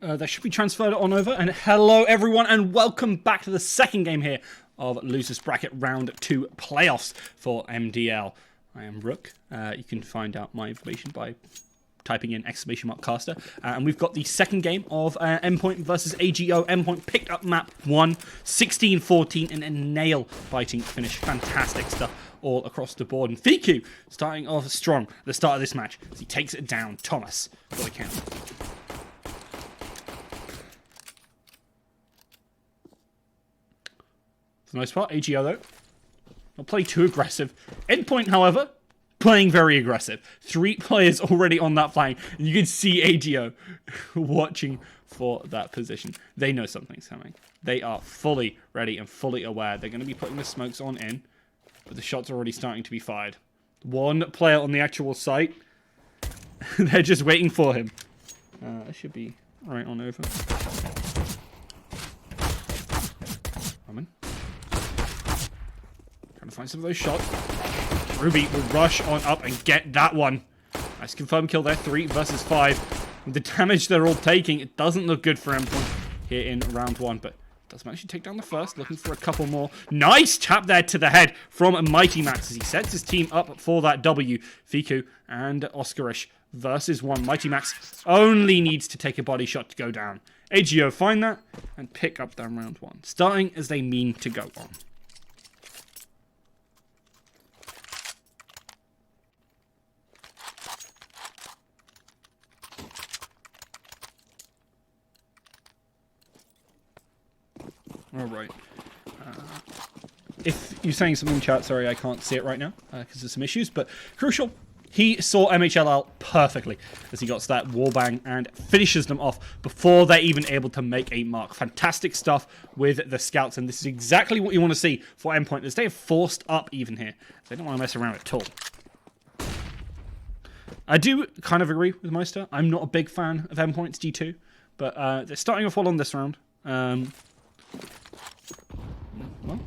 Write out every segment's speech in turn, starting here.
That should be transferred on over. And hello, everyone, and welcome back to the second game here of Losers Bracket Round 2 Playoffs for MDL. I am Rook. You can find out my information by typing in !caster. And we've got the second game of Endpoint versus AGO. Endpoint picked up map 1, 16-14, and a nail-biting finish. Fantastic stuff all across the board. And Fiku starting off strong at the start of this match as he takes it down. Thomas for the count. For the most part, AGO though, not playing too aggressive. Endpoint, however, playing very aggressive. 3 players already on that flank. And you can see AGO watching for that position. They know something's coming. They are fully ready and fully aware. They're going to be putting the smokes on in, but the shots are already starting to be fired. 1 player on the actual site. They're just waiting for him. It should be right on over. Coming. Trying to find some of those shots. Ruby will rush on up and get that one. Nice confirmed kill there. 3 versus 5. With the damage they're all taking, it doesn't look good for Endpoint here in round 1, but does manage to take down the first. Looking for a couple more. Nice tap there to the head from Mighty Max as he sets his team up for that W. Fiku and Oscarish versus 1. Mighty Max only needs to take a body shot to go down. AGO find that and pick up that round 1. Starting as they mean to go on. Alright. If you're saying something in chat, sorry I can't see it right now because there's some issues, but Crucial, he saw MHLL perfectly as he got to that wallbang and finishes them off before they're even able to make a mark. Fantastic stuff with the scouts, and this is exactly what you want to see for Endpoint as they have forced up even here. They don't want to mess around at all. I do kind of agree with Meister. I'm not a big fan of Endpoint's G2, but they're starting off well on this round. Well,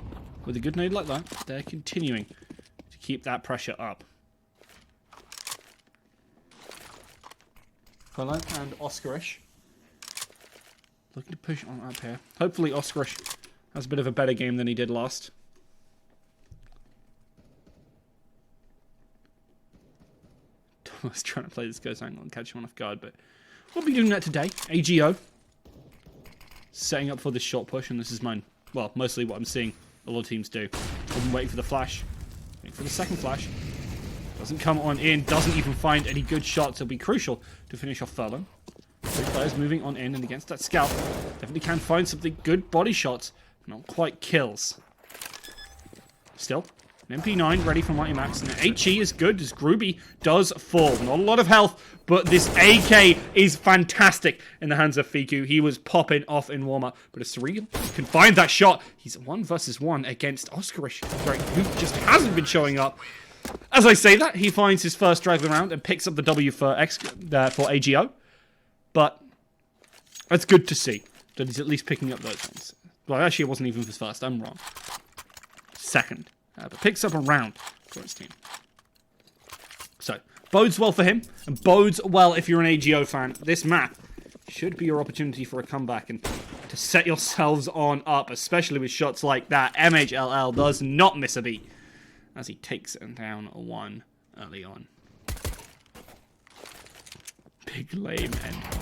with a good nade like that, they're continuing to keep that pressure up. Colin and Oscarish looking to push on up here. Hopefully Oscarish has a bit of a better game than he did last. Thomas trying to play this ghost angle and catch him off guard, but we'll be doing that today. AGO setting up for this short push, and this is mine. Well, mostly what I'm seeing a lot of teams do. I'm waiting for the flash. Waiting for the second flash. Doesn't come on in. Doesn't even find any good shots. It'll be crucial to finish off Furlong. 3 players moving on in, and against that scout, definitely can find something good body shots. Not quite kills. Still, an MP9 ready for Mighty Max, and an HE is good as Groovy does fall. Not a lot of health, but this AK is fantastic in the hands of Fiku. He was popping off in warm-up, but as Surreal can find that shot, he's 1 versus 1 against Oscarish, who just hasn't been showing up. As I say that, he finds his first drive of the round and picks up the W for AGO, but that's good to see that he's at least picking up those ones. Well, actually, it wasn't even his first. I'm wrong. Second. But picks up a round for his team. So, bodes well for him, and bodes well if you're an AGO fan. This map should be your opportunity for a comeback and to set yourselves on up, especially with shots like that. MHLL does not miss a beat as he takes it down 1 early on. Big lame Endpoint.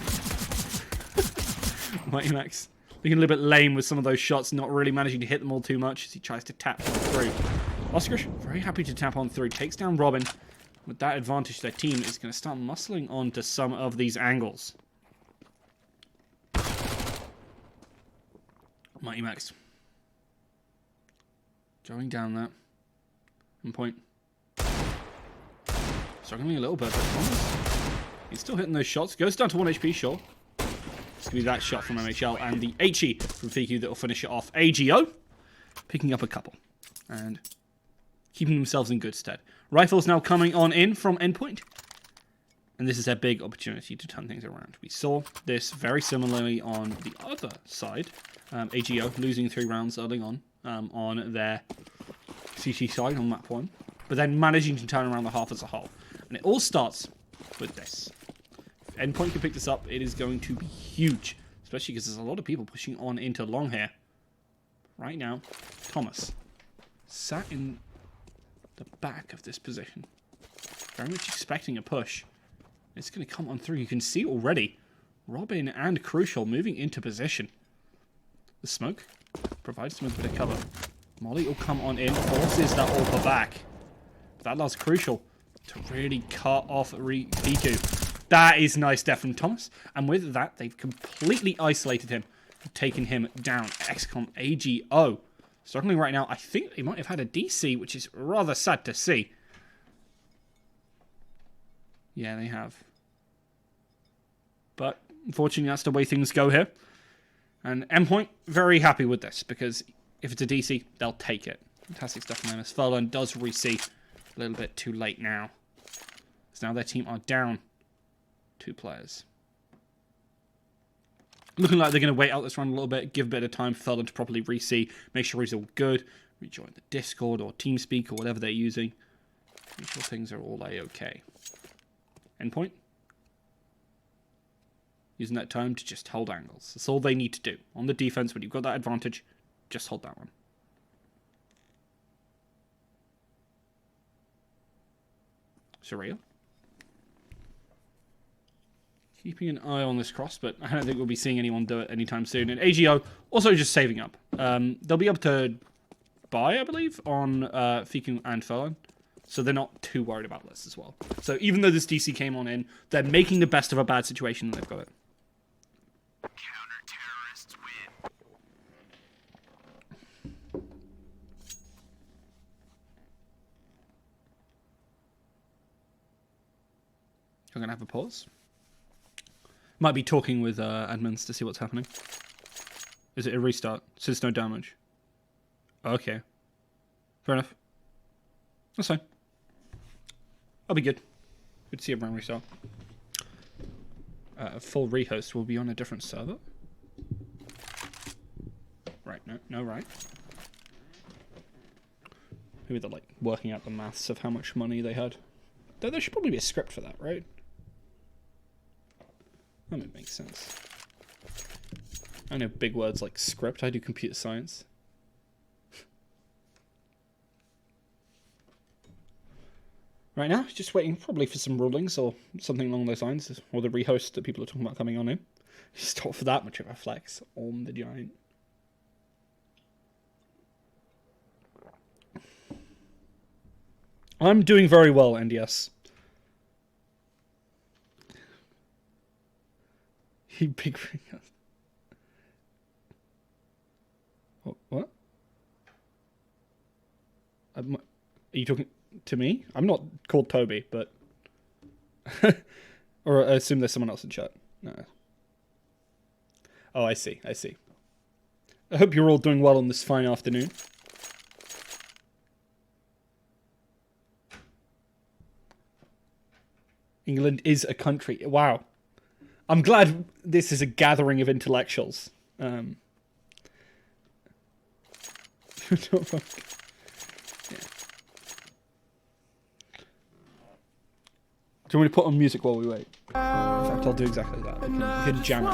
Mighty Max looking a little bit lame with some of those shots, not really managing to hit them all too much as he tries to tap them through. Oscarish, very happy to tap on through, takes down Robin. With that advantage, their team is going to start muscling on to some of these angles. Mighty Max. Going down that. Endpoint. Struggling a little bit, but he's still hitting those shots. Goes down to 1 HP, sure. It's going to be that shot from MHL and the HE from Fiku that will finish it off. AGO picking up a couple and keeping themselves in good stead. Rifles now coming on in from Endpoint. And this is a big opportunity to turn things around. We saw this very similarly on the other side. AGO losing 3 rounds early on their CT side on map 1. But then managing to turn around the half as a whole. And it all starts with this. Endpoint can pick this up, it is going to be huge. Especially because there's a lot of people pushing on into long here. Right now, Thomas sat in the back of this position. Very much expecting a push. It's going to come on through. You can see already Robin and Crucial moving into position. The smoke provides them with a bit of cover. Molly will come on in, forces that AWP back. That allows Crucial to really cut off Riku. That is nice def from Thomas. And with that, they've completely isolated him. Taken him down. XCOM AGO. Struggling right now. I think they might have had a DC, which is rather sad to see. Yeah, they have. But unfortunately, that's the way things go here. And Endpoint, very happy with this, because if it's a DC, they'll take it. Fantastic stuff from them. As Furlong does re-see a little bit too late now. So now their team are down 2 players. Looking like they're going to wait out this round a little bit, give a bit of time for Furlong to properly re-see, make sure he's all good, rejoin the Discord or TeamSpeak or whatever they're using. Make sure things are all A-okay. Endpoint. Using that time to just hold angles. That's all they need to do. On the defense, when you've got that advantage, just hold that one. Surreal. Keeping an eye on this cross, but I don't think we'll be seeing anyone do it anytime soon. And AGO also just saving up. They'll be able to buy, I believe, on Fiku and Furlong. So they're not too worried about this as well. So even though this DC came on in, they're making the best of a bad situation and they've got it. Counter-terrorists win. I'm going to have a pause. Might be talking with admins to see what's happening. Is it a restart? Since no damage. Okay. Fair enough. That's fine. I'll be good. Good to see everyone restart. Full rehost will be on a different server. Right, no, right. Maybe they're like working out the maths of how much money they had. There should probably be a script for that, right? That would make sense. I know big words like script. I do computer science. Right now, just waiting probably for some rulings or something along those lines, or the rehost that people are talking about coming on in. Just not for that much of a flex on the giant. I'm doing very well, NDS. You big freak. What? Are you talking to me? I'm not called Toby, but... or I assume there's someone else in chat. No. Oh, I see. I hope you're all doing well on this fine afternoon. England is a country. Wow. I'm glad this is a gathering of intellectuals. Yeah. Do you want me to put on music while we wait? In fact, I'll do exactly that. We can jam it.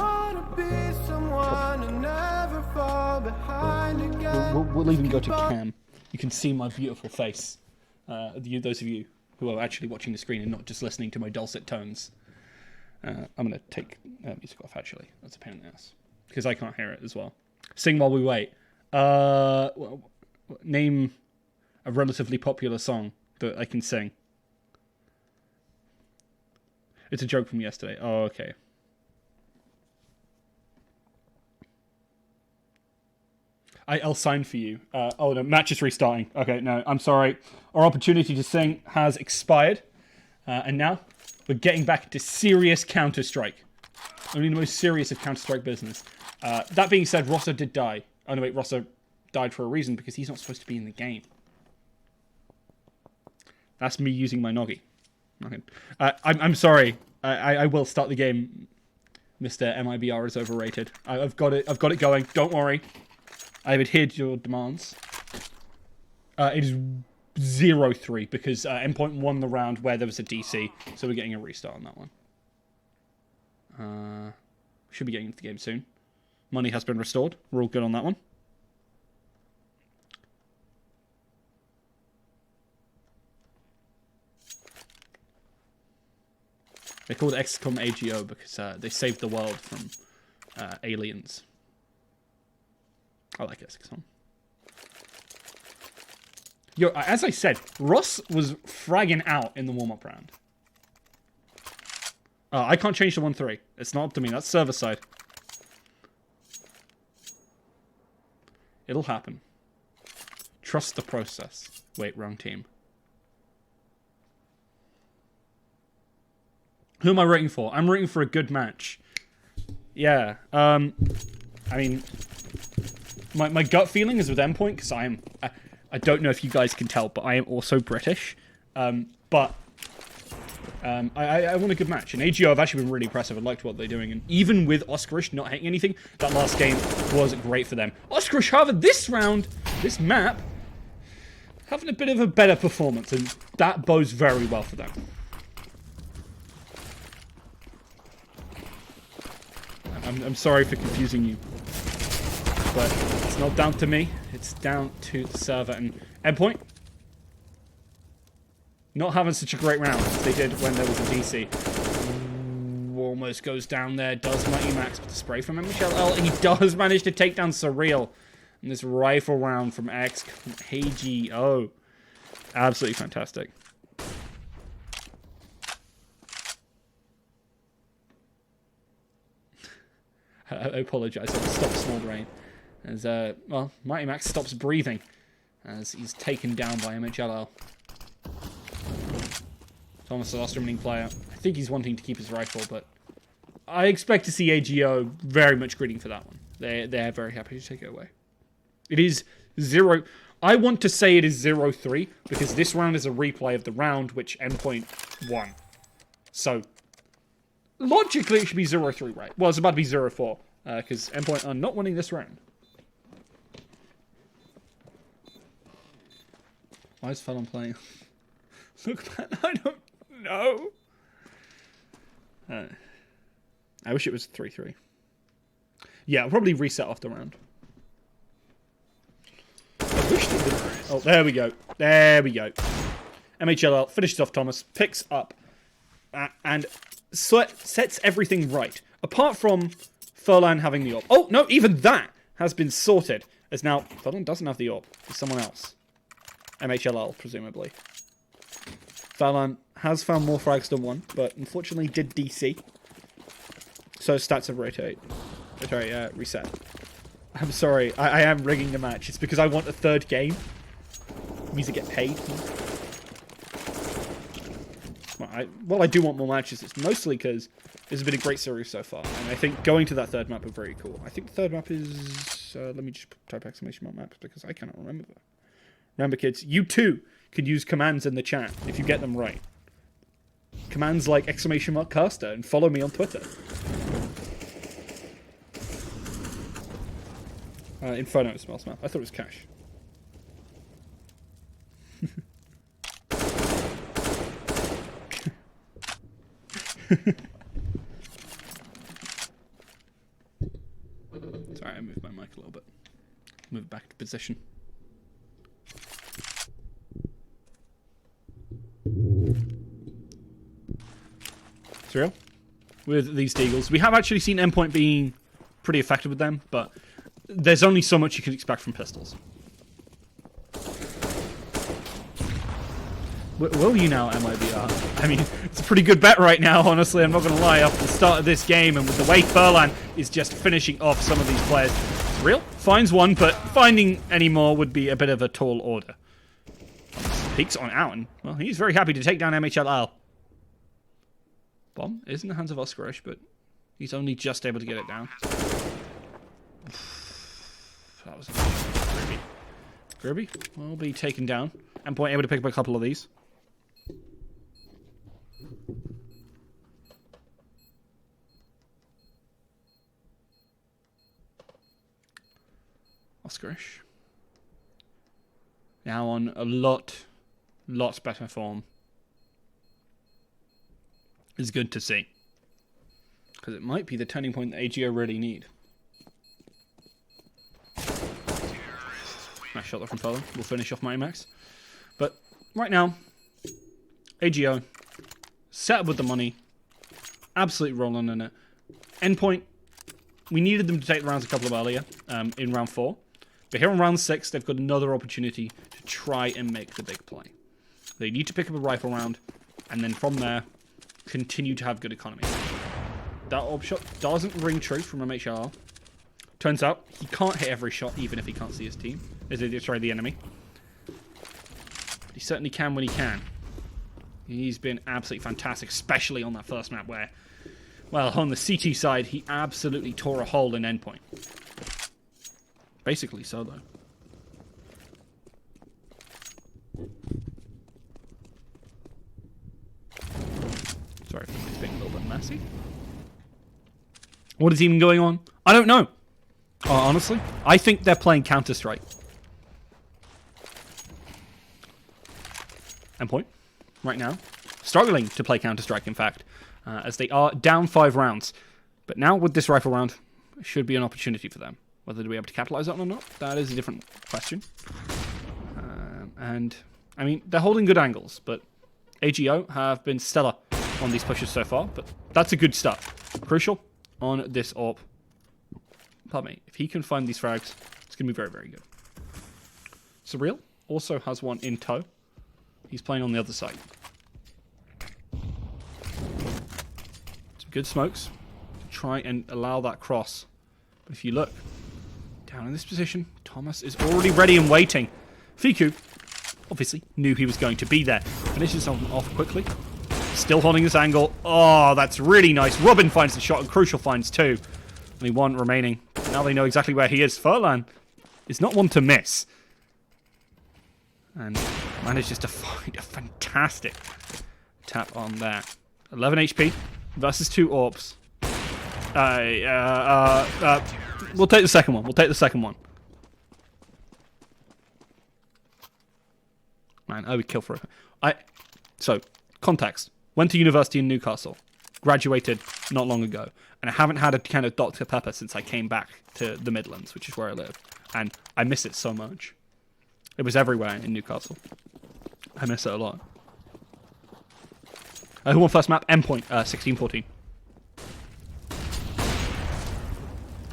We'll even go to cam. You can see my beautiful face. Those of you who are actually watching the screen and not just listening to my dulcet tones. I'm going to take music off, actually. That's a pain in the ass. Because I can't hear it as well. Sing while we wait. Name a relatively popular song that I can sing. It's a joke from yesterday. Oh, okay. I'll sign for you. Oh, no, match is restarting. Okay, no, I'm sorry. Our opportunity to sing has expired. And now, we're getting back to serious Counter-Strike. Only the most serious of Counter-Strike business. That being said, Rosso did die. Oh, no, wait, Rosso died for a reason, because he's not supposed to be in the game. That's me using my Noggy. Okay. I'm sorry. I will start the game. Mr. MIBR is overrated. I've got it going. Don't worry. I've adhered to your demands. It is 0-3 because Endpoint won the round where there was a DC, so we're getting a restart on that one. Should be getting into the game soon. Money has been restored. We're all good on that one. They called XCOM AGO because they saved the world from aliens. I like XCOM. Yo, as I said, Ross was fragging out in the warm-up round. I can't change the 1-3. It's not up to me. That's server side. It'll happen. Trust the process. Wait, wrong team. Who am I rooting for? I'm rooting for a good match. Yeah. I mean, my gut feeling is with Endpoint because I don't know if you guys can tell, but I am also British. I want a good match. And AGO have actually been really impressive. I liked what they're doing. And even with Oscarish not hitting anything, that last game was great for them. Oscarish, however, this round, this map, having a bit of a better performance. And that bodes very well for them. I'm sorry for confusing you. But it's not down to me. It's down to the server. And Endpoint, not having such a great round as they did when there was a DC. Almost goes down there. Does Mighty Max with the spray from MHLL. He does manage to take down Surreal. And this rifle round from X. AGO. Absolutely fantastic. I apologize. I'll stop small rain. As, well, Mighty Max stops breathing as he's taken down by MHLL. Thomas, the last remaining player. I think he's wanting to keep his rifle, but I expect to see AGO very much greeting for that one. They're very happy to take it away. It is 0... I want to say it is 0-3 because this round is a replay of the round which Endpoint won. So, logically it should be 0-3, right? Well, it's about to be 0-4 because Endpoint are not winning this round. Why is Fallon playing? Look, man, I don't know. I wish it was 3-3. Yeah, I'll probably reset off the round. I wish they did. Oh, there we go. There we go. MHLL finishes off Thomas, picks up, and sets everything right. Apart from Furlan having the AWP. Oh, no, even that has been sorted. As now, Furlan doesn't have the AWP. It's someone else. MHLL, presumably. Fallon has found more frags than one, but unfortunately did DC. So stats have rotate. Sorry, reset. I'm sorry, I am rigging the match. It's because I want a third game. It means I get paid. Well, I do want more matches. It's mostly because this has been a great series so far. And I think going to that third map is very cool. I think the third map is... let me just type exclamation mark maps because I cannot remember that. Remember, kids, you too can use commands in the chat if you get them right. Commands like exclamation mark caster and follow me on Twitter. Inferno smells map. I thought it was Cash. Sorry, I moved my mic a little bit. Move it back to position. Surreal. With these Deagles. We have actually seen Endpoint being pretty effective with them, but there's only so much you can expect from pistols. Will you now, MIBR? I mean, it's a pretty good bet right now, honestly, I'm not going to lie, after the start of this game, and with the way Furlan is just finishing off some of these players. Surreal finds one, but finding any more would be a bit of a tall order. Peeks on out, and, well, he's very happy to take down MHLL. Bomb is in the hands of Oscarish, but he's only just able to get it down. That was Gribby. Gribby will be taken down. Endpoint able to pick up a couple of these. Oscarish. Now on a lot better form. It's good to see. Because it might be the turning point that AGO really need. Nice shot there from Furlong. We'll finish off Mighty Max. But right now, AGO, set up with the money, absolutely rolling in it. Endpoint, we needed them to take the rounds a couple of earlier in round 4. But here in round 6, they've got another opportunity to try and make the big play. They need to pick up a rifle round, and then from there, continue to have good economy. That AWP shot doesn't ring true from MHR. Turns out, he can't hit every shot, even if he can't see his team. Sorry, the enemy. But he certainly can when he can. He's been absolutely fantastic, especially on that first map where, well, on the CT side, he absolutely tore a hole in Endpoint. Basically solo. Sorry if it's being a little bit messy. What is even going on? I don't know. Honestly, I think they're playing Counter-Strike. Endpoint, right now, struggling to play Counter-Strike, in fact, as they are down 5 rounds. But now, with this rifle round, it should be an opportunity for them. Whether they'll be able to capitalize on it or not, that is a different question. And, I mean, they're holding good angles, but AGO have been stellar on these pushes so far, but that's a good start. Crucial on this AWP. Pardon me. If he can find these frags, it's going to be very, very good. Surreal also has one in tow. He's playing on the other side. Some good smokes to try and allow that cross. But if you look, down in this position, Thomas is already ready and waiting. Fiku, obviously, knew he was going to be there. Finishes him off quickly. Still holding this angle. Oh, that's really nice. Robin finds the shot and Crucial finds 2. Only 1 remaining. Now they know exactly where he is. Furlan is not one to miss. And manages to find a fantastic tap on there. 11 HP versus 2 AWPs. We'll take the second one. We'll take the second one. Man, I would kill for it. So, context. Went to university in Newcastle. Graduated not long ago. And I haven't had a can of Dr. Pepper since I came back to the Midlands, which is where I live. And I miss it so much. It was everywhere in Newcastle. I miss it a lot. Who won first map? Endpoint, 16-14.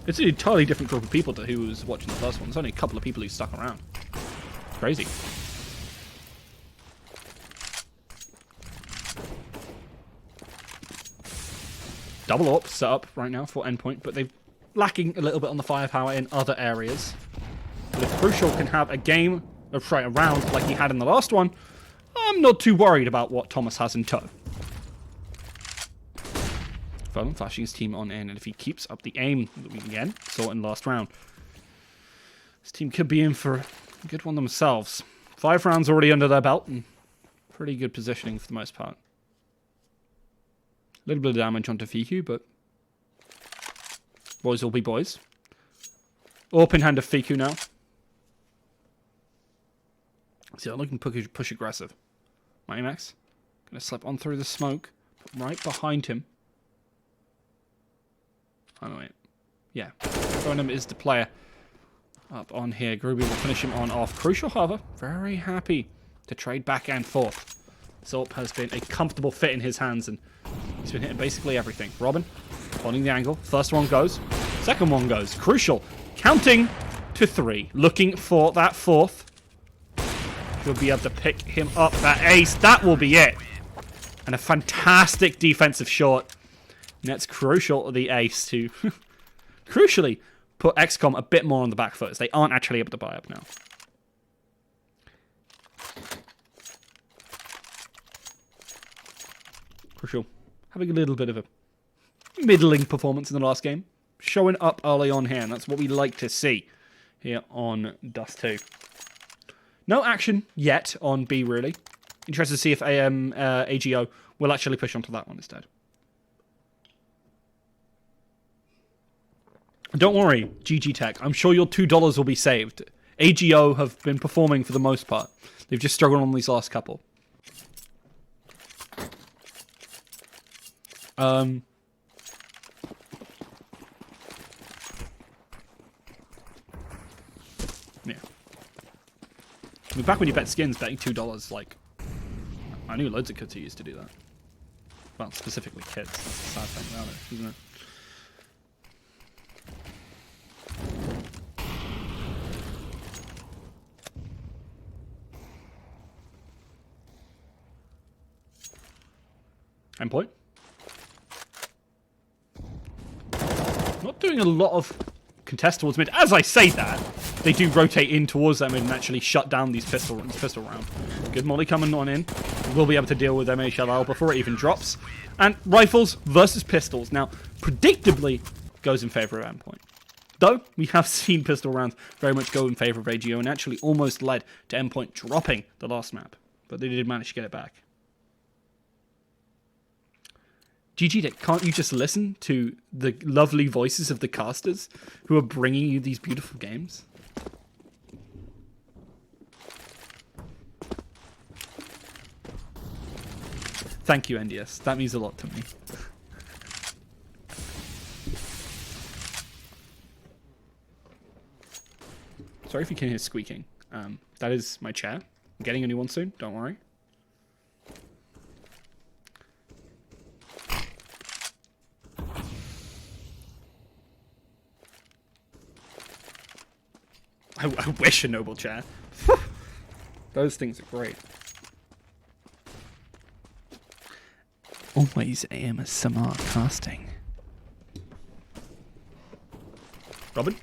It's an entirely different group of people to who was watching the first one. There's only a couple of people who stuck around. It's crazy. Double AWP set up right now for Endpoint, but they're lacking a little bit on the firepower in other areas. But if Crucial can have a game, a round like he had in the last one, I'm not too worried about what Thomas has in tow. Furlong flashing his team on in, and if he keeps up the aim that we again saw in the last round, this team could be in for a good one themselves. 5 rounds already under their belt, and pretty good positioning for the most part. A little bit of damage onto Fiku, but boys will be boys. Open hand of Fiku now. See, I'm looking to push aggressive. Mighty Max gonna slip on through the smoke, right behind him. Oh wait, yeah. Burnham is the player up on here. Groovy will finish him on off. Crucial, however, very happy to trade back and forth. Zorp has been a comfortable fit in his hands, and he's been hitting basically everything. Robin, holding the angle. First one goes. Second one goes. Crucial, counting to 3. Looking for that 4th. He'll be able to pick him up. That ace, that will be it. And a fantastic defensive shot. And that's Crucial, the ace, to crucially put XCOM a bit more on the back foot, as they aren't actually able to buy up now. Crucial having a little bit of a middling performance in the last game. Showing up early on here, and that's what we like to see here on Dust 2. No action yet on B, really. Interested to see if AGO will actually push onto that one instead. Don't worry, GG Tech. I'm sure your $2 will be saved. AGO have been performing for the most part. They've just struggled on these last couple. Yeah. I mean, back when you bet skins, betting $2, like, I knew loads of kids who used to do that. Well, specifically kids. That's the sad thing about it, isn't it? Endpoint. Not doing a lot of contest towards mid. As I say that, they do rotate in towards them and actually shut down these pistol round. Good molly coming on in. We'll be able to deal with MHLL before it even drops. And rifles versus pistols. Now, predictably, goes in favor of Endpoint. Though, we have seen pistol rounds very much go in favor of AGO and actually almost led to Endpoint dropping the last map. But they did manage to get it back. GG, can't you just listen to the lovely voices of the casters who are bringing you these beautiful games? Thank you, NDS. That means a lot to me. Sorry if you can hear squeaking. That is my chair. I'm getting a new one soon, don't worry. I wish a noble chair. Those things are great. Always ASMR casting. Robin?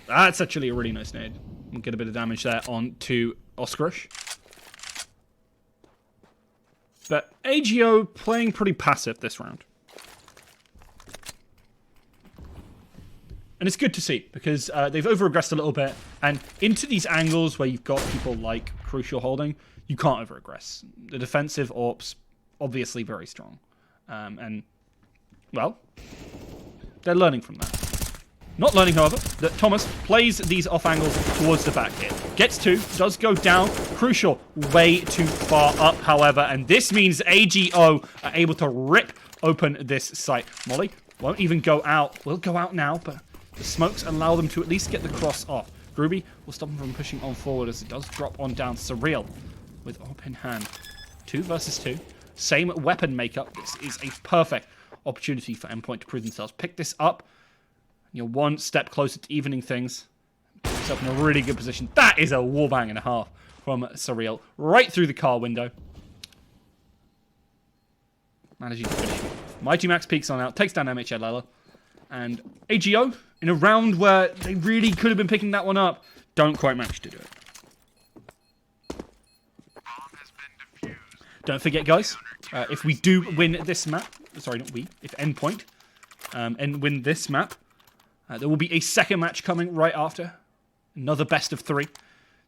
That's actually a really nice nade. We'll get a bit of damage there onto Oscarish. But AGO playing pretty passive this round. And it's good to see, because they've over-aggressed a little bit, and into these angles where you've got people like Crucial holding, you can't over-aggress. The defensive AWP's obviously very strong. And, well, they're learning from that. Not learning, however, that Thomas plays these off angles towards the back here. Gets two, does go down. Crucial, way too far up, however, and this means AGO are able to rip open this site. Molly won't even go out. Will go out now, but the smokes allow them to at least get the cross off. Groovy will stop him from pushing on forward as it does drop on down. Surreal with AWP in hand. 2 versus 2. Same weapon makeup. This is a perfect opportunity for Endpoint to prove themselves. Pick this up. You're one step closer to evening things. Put yourself in a really good position. That is a wallbang and a half from Surreal. Right through the car window. Managing to finish. Mighty Max peeks on out. Takes down MHLL. And AGO, in a round where they really could have been picking that one up, don't quite manage to do it. Don't forget, guys, if we do win this map, sorry, not we, if Endpoint and win this map, there will be a second match coming right after, another best of 3.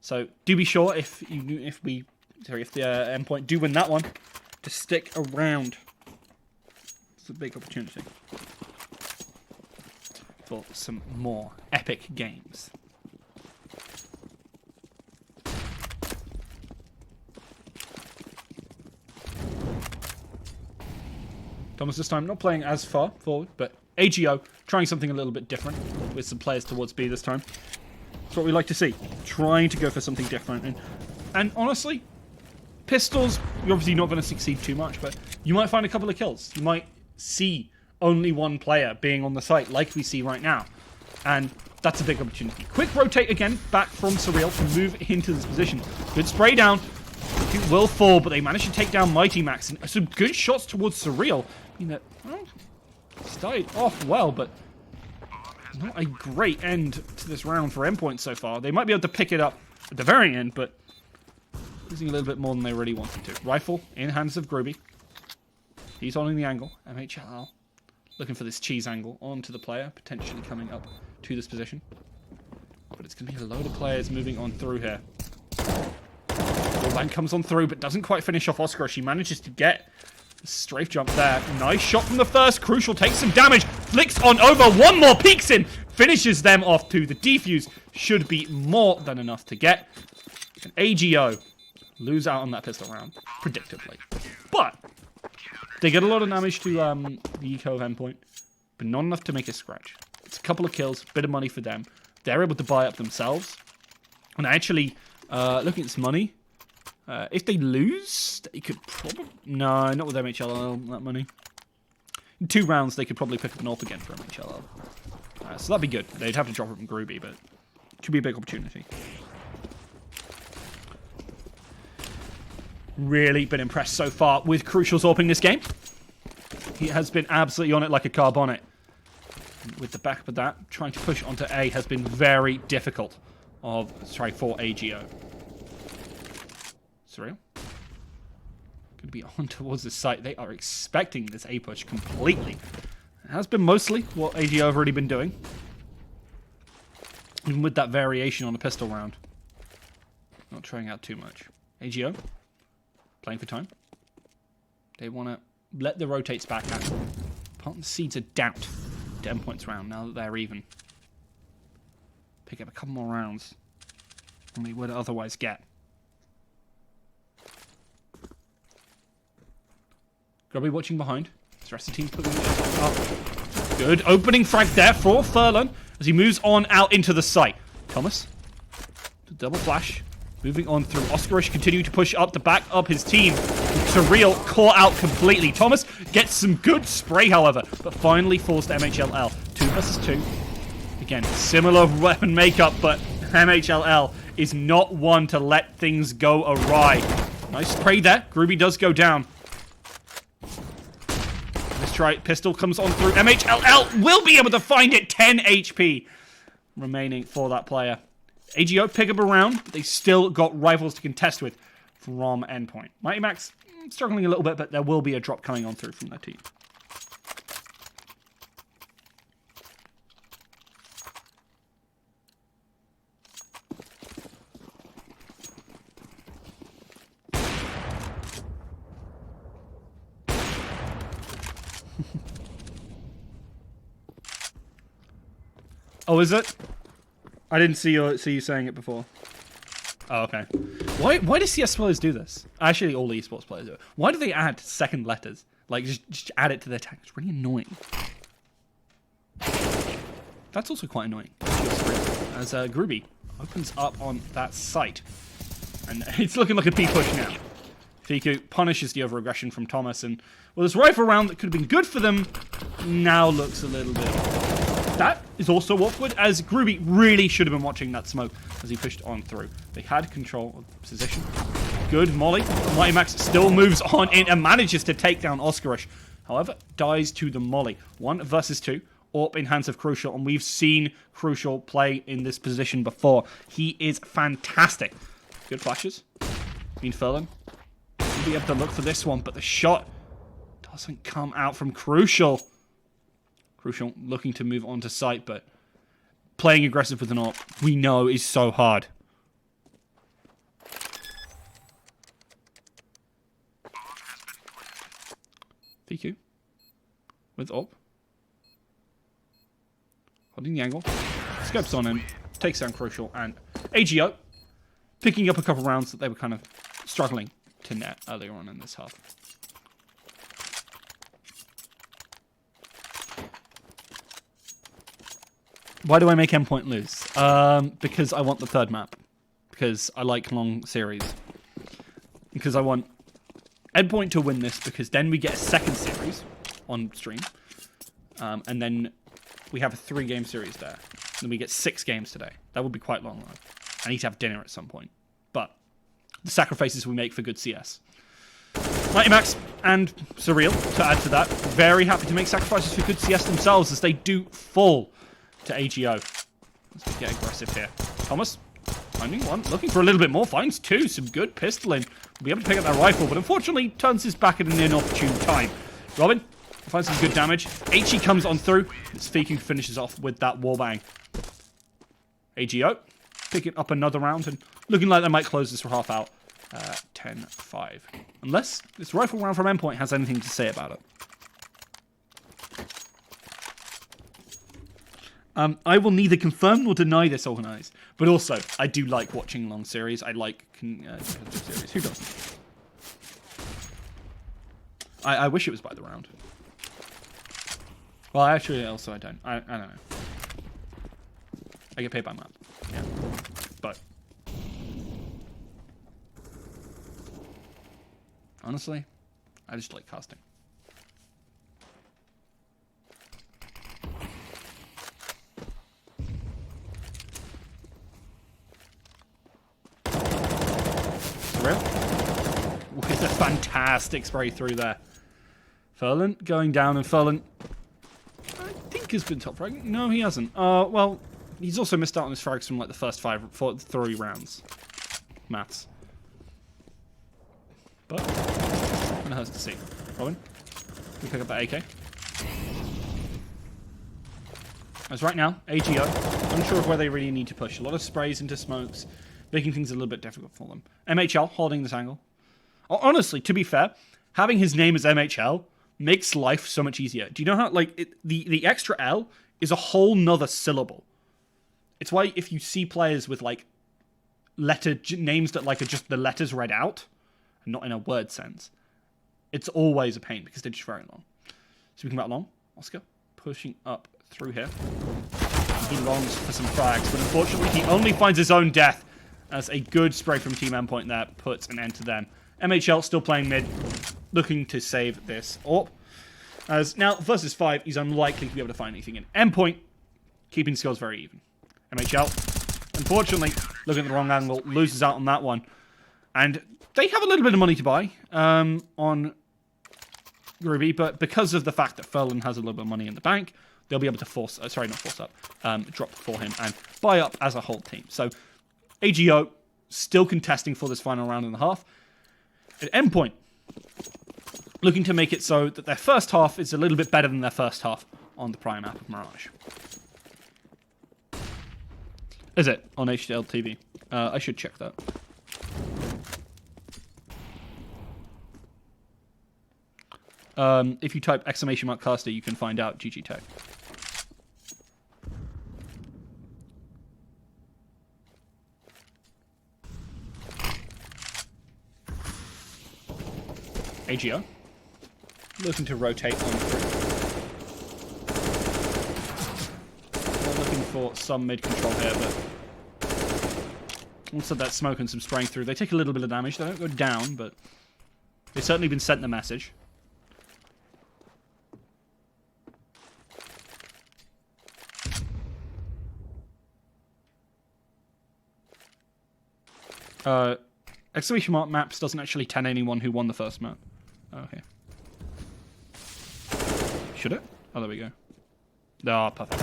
So do be sure if the Endpoint do win that one, to stick around. It's a big opportunity for some more epic games. Thomas this time not playing as far forward, but AGO trying something a little bit different with some players towards B this time. That's what we like to see. Trying to go for something different. And honestly, pistols, you're obviously not going to succeed too much, but you might find a couple of kills. You might see only one player being on the site like we see right now. And that's a big opportunity. Quick rotate again back from Surreal to move into this position. Good spray down. It will fall, but they managed to take down Mighty Max. And some good shots towards Surreal. I mean, that started off well, but not a great end to this round for Endpoint so far. They might be able to pick it up at the very end, but losing a little bit more than they really wanted to. Rifle in hands of Groby. He's holding the angle. MHLL looking for this cheese angle onto the player, potentially coming up to this position. But it's going to be a load of players moving on through here. Wallbang comes on through, but doesn't quite finish off Oscar. She manages to get a strafe jump there. Nice shot from the first. Crucial takes some damage. Flicks on over. One more peeks in. Finishes them off too. The defuse should be more than enough to get. And AGO lose out on that pistol round, predictably. But they get a lot of damage to the eco of Endpoint, but not enough to make a scratch. It's a couple of kills, bit of money for them. They're able to buy up themselves And actually, looking at this money, if they lose, they could probably... No, not with MHLL, that money. In 2 rounds, they could probably pick up an AWP again for MHLL. So that'd be good. They'd have to drop it from Groovy, but it could be a big opportunity. Really been impressed so far with Crucial's AWPing this game. He has been absolutely on it like a car bonnet. With the back of that, trying to push onto A has been very difficult for AGO. Surreal. Going to be on towards the site. They are expecting this A push completely. It has been mostly what AGO have already been doing. Even with that variation on a pistol round. Not trying out too much. AGO, playing for time. They want to let the rotates back out. Plant the seeds of doubt to Endpoint's round now that they're even. Pick up a couple more rounds than they would otherwise get. Grubby watching behind. The rest of the team putting it up. Good opening frag there for Furlan as he moves on out into the site. Thomas, the double flash. Moving on through. Oscarish continuing to push up to back up his team. Surreal caught out completely. Thomas gets some good spray, however, but finally falls to MHLL. 2 versus 2. Again, similar weapon makeup, but MHLL is not one to let things go awry. Nice spray there. Groovy does go down. Let's try it. Pistol comes on through. MHLL will be able to find it. 10 HP remaining for that player. AGO pick up a round, but they still got rifles to contest with from Endpoint. Mighty Max struggling a little bit, but there will be a drop coming on through from their team. Oh, is it? I didn't see you saying it before. Oh, okay. Why do CS players do this? Actually, all esports players do it. Why do they add second letters? Like, just add it to their tag. It's really annoying. That's also quite annoying. As Groovy opens up on that site. And it's looking like a B push now. Fiku punishes the over-aggression from Thomas. And, well, this rifle round that could have been good for them now looks a little bit... That is also awkward, as Groovy really should have been watching that smoke as he pushed on through. They had control of the position. Good molly. Mighty Max still moves on in and manages to take down Oscarish. However, dies to the molly. 1 versus 2. AWP in hands of Crucial, and we've seen Crucial play in this position before. He is fantastic. Good flashes. Furlan will be able to look for this one, but the shot doesn't come out from Crucial. Crucial looking to move on to site, but playing aggressive with an AWP, we know, is so hard. VQ with AWP. Holding the angle. Scopes on him. Takes down Crucial. And AGO picking up a couple rounds that they were kind of struggling to net earlier on in this half. Why do I make Endpoint lose? Because I want the third map. Because I like long series. Because I want Endpoint to win this, because then we get a second series on stream. And then we have a 3-game series there. Then we get 6 games today. That would be quite long, though. I need to have dinner at some point. But the sacrifices we make for good CS. Mighty Max and Surreal, to add to that, very happy to make sacrifices for good CS themselves, as they do fall to AGO. Let's get aggressive here. Thomas, finding one, looking for a little bit more, finds 2, some good pistoling. Will be able to pick up that rifle, but unfortunately turns his back at an inopportune time. Robin finds some good damage. HE comes on through. Fiku finishes off with that wallbang. AGO picking up another round and looking like they might close this for half out. 10-5. Unless this rifle round from Endpoint has anything to say about it. I will neither confirm nor deny this organized, but also I do like watching long series. I like competitive series. Who doesn't? I wish it was by the round. Well, actually, also I don't. I don't know. I get paid by map. Yeah, but Honestly, I just like casting. Real? With a fantastic spray through there. Furlan going down, and Furlan, I think, has been top frag. No, he hasn't. Well, he's also missed out on his frags from like the first 3 rounds. Maths. But it hurts to see. Robin, we pick up that AK. As right now, AGO, unsure of where they really need to push. A lot of sprays into smokes, making things a little bit difficult for them. MHL holding this angle. Honestly, to be fair, having his name as MHL makes life so much easier. Do you know how, like, the extra L is a whole nother syllable. It's why if you see players with, like, names that, like, are just the letters read out, and not in a word sense, it's always a pain, because they're just very long. Speaking about long, Oscar pushing up through here. He longs for some frags, but unfortunately he only finds his own death, as a good spray from Team Endpoint there puts an end to them. MHL still playing mid, looking to save this up. As now, versus 5, he's unlikely to be able to find anything in. Endpoint, keeping scores very even. MHL, unfortunately, looking at the wrong angle, loses out on that one. And they have a little bit of money to buy on Ruby, but because of the fact that Furlan has a little bit of money in the bank, they'll be able to drop for him and buy up as a whole team. So, AGO still contesting for this final round and a half. At Endpoint, looking to make it so that their first half is a little bit better than their first half on the prime map of Mirage. Is it on HDL TV? I should check that. If you type !caster, you can find out GG Tech. AGO. Looking to rotate on through. We're looking for some mid control here, but once that smoke and some spraying through, they take a little bit of damage. They don't go down, but they've certainly been sent the message. Exclamation mark maps doesn't actually tell anyone who won the first map. Oh, okay. Should it? Oh, there we go. Ah, perfect.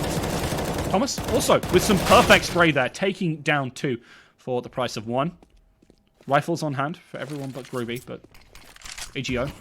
Thomas, also, with some perfect spray there, taking down 2 for the price of 1. Rifles on hand for everyone but Ruby, but AGO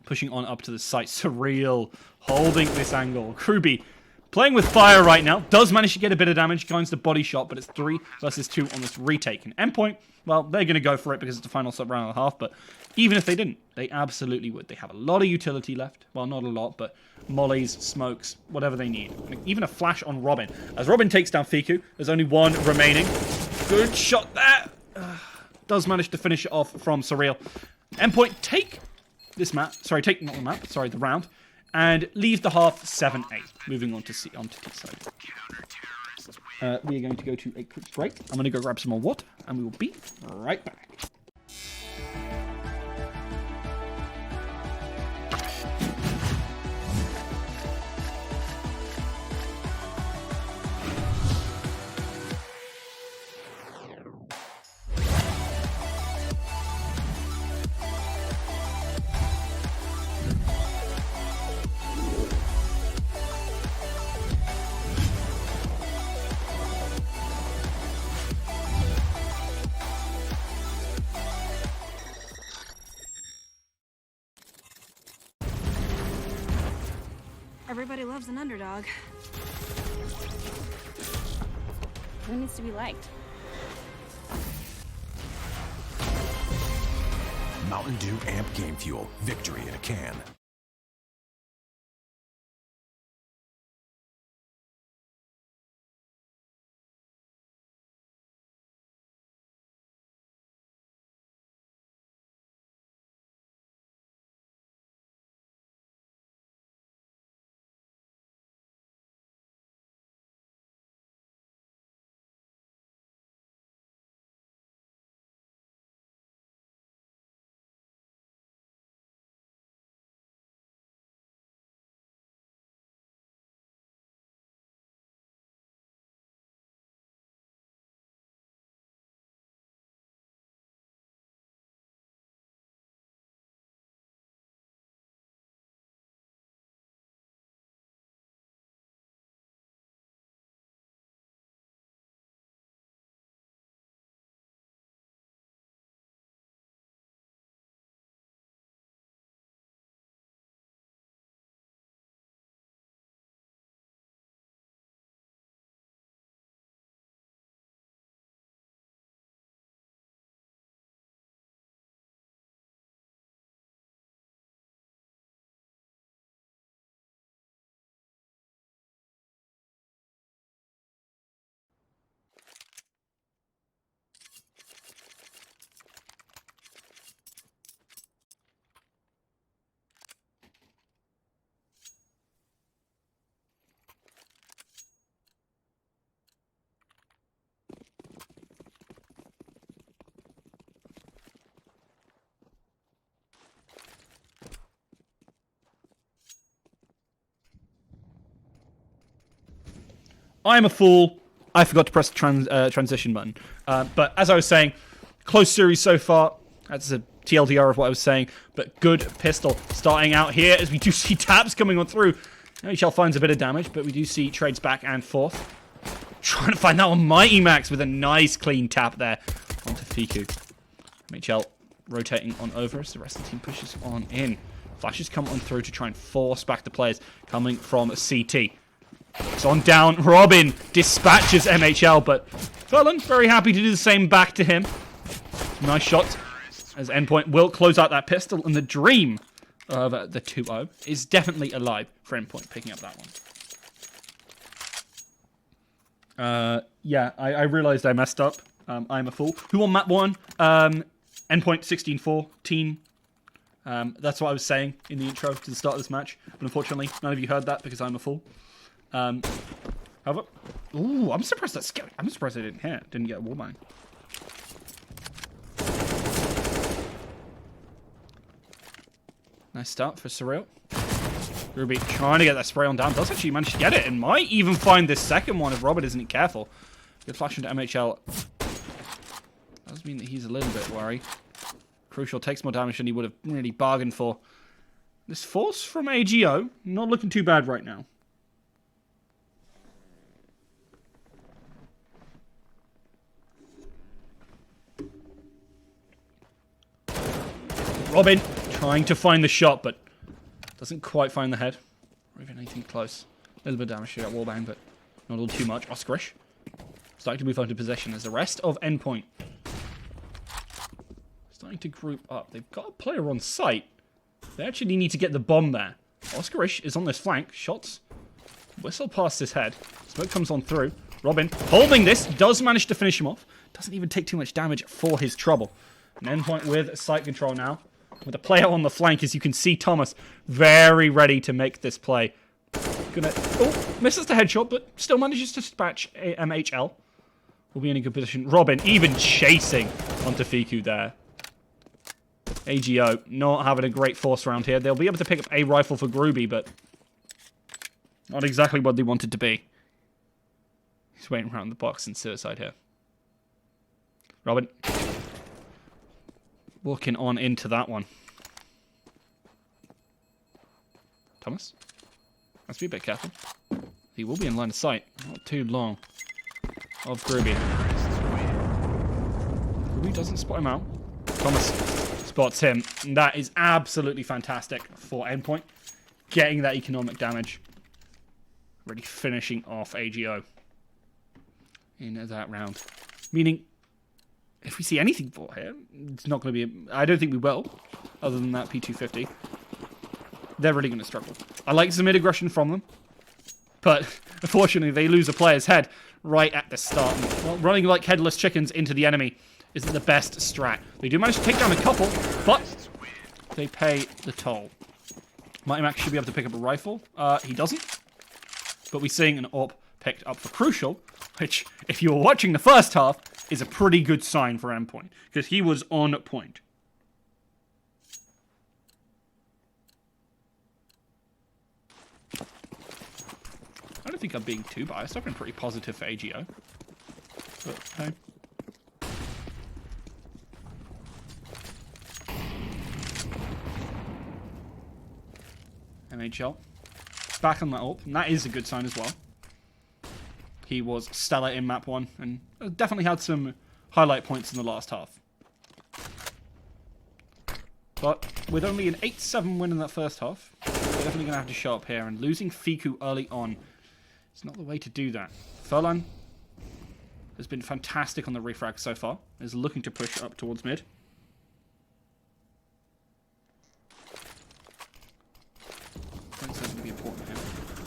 pushing on up to the site. Surreal holding this angle. Ruby playing with fire right now. Does manage to get a bit of damage. Finds the body shot, but it's 3 versus 2 on this retake. And Endpoint, well, they're going to go for it because it's the final sub round and a half, but even if they didn't, they absolutely would. They have a lot of utility left. Well, not a lot, but mollies, smokes, whatever they need. And even a flash on Robin. As Robin takes down Fiku, there's only 1 remaining. Good shot there. Does manage to finish it off from Surreal. Endpoint take this map. Sorry, take not the map. Sorry, the round. And leave the half 7-8. Moving on to T-side. We are going to go to a quick break. I'm going to go grab some more water, and we will be right back. Everybody loves an underdog. Who needs to be liked? Mountain Dew Amp Game Fuel. Victory in a can. I'm a fool. I forgot to press the transition button. But as I was saying, close series so far. That's a TLDR of what I was saying. But good pistol starting out here as we do see taps coming on through. NHL finds a bit of damage, but we do see trades back and forth. Trying to find that one. Mighty Max with a nice clean tap there onto Fiku. MHL rotating on over as the rest of the team pushes on in. Flashes come on through to try and force back the players coming from CT. It's on down. Robin dispatches MHL, but Furlan very happy to do the same back to him. Nice shot as Endpoint will close out that pistol, and the dream of the 2-0 is definitely alive for Endpoint picking up that one. Yeah, I realized I messed up. I'm a fool. Who on map 1? Endpoint 16-14. That's what I was saying in the intro to the start of this match. But unfortunately, none of you heard that because I'm a fool. However, ooh, I'm surprised that's scary. I'm surprised I didn't hit. Didn't get a wallbang. Nice start for Surreal. Ruby trying to get that spray on down. Does actually manage to get it and might even find this second one if Robert isn't careful. Good flash into MHL. Does mean that he's a little bit worried. Crucial takes more damage than he would have really bargained for. This force from AGO, not looking too bad right now. Robin trying to find the shot, but doesn't quite find the head. Or even anything close. A little bit of damage to that wallbang, but not all too much. Oscarish starting to move on to possession as the rest of Endpoint starting to group up. They've got a player on site. They actually need to get the bomb there. Oscarish is on this flank. Shots. Whistle past his head. Smoke comes on through. Robin holding this. Does manage to finish him off. Doesn't even take too much damage for his trouble. An Endpoint with site control now. With a player on the flank, as you can see Thomas very ready to make this play. Misses the headshot, but still manages to dispatch MHL. Will be in a good position. Robin even chasing onto Fiku there. AGO not having a great force round here. They'll be able to pick up a rifle for Gruby, but not exactly what they wanted to be. He's waiting around the box in suicide here. Robin walking on into that one. Thomas has to be a bit careful. He will be in line of sight. Not too long of Gruby. Gruby doesn't spot him out. Thomas spots him. And that is absolutely fantastic for Endpoint. Getting that economic damage. Really finishing off AGO in that round. Meaning, if we see anything for here, it's not going to be... I don't think we will, other than that P250. They're really going to struggle. I like some mid-aggression from them, but unfortunately they lose a player's head right at the start. Well, running like headless chickens into the enemy isn't the best strat. They do manage to take down a couple, but they pay the toll. Mighty Max should be able to pick up a rifle. He doesn't. But we're seeing an AWP picked up for Crucial, which, if you were watching the first half, is a pretty good sign for Endpoint, because he was on point. I don't think I'm being too biased. I've been pretty positive for AGO. But, hey. MHL. Back on that AWP, and that is a good sign as well. He was stellar in map 1, and definitely had some highlight points in the last half. But with only an 8-7 win in that first half, we're definitely going to have to show up here, and losing Fiku early on is not the way to do that. Furlan has been fantastic on the refrag so far, is looking to push up towards mid. I think that's going to be important here.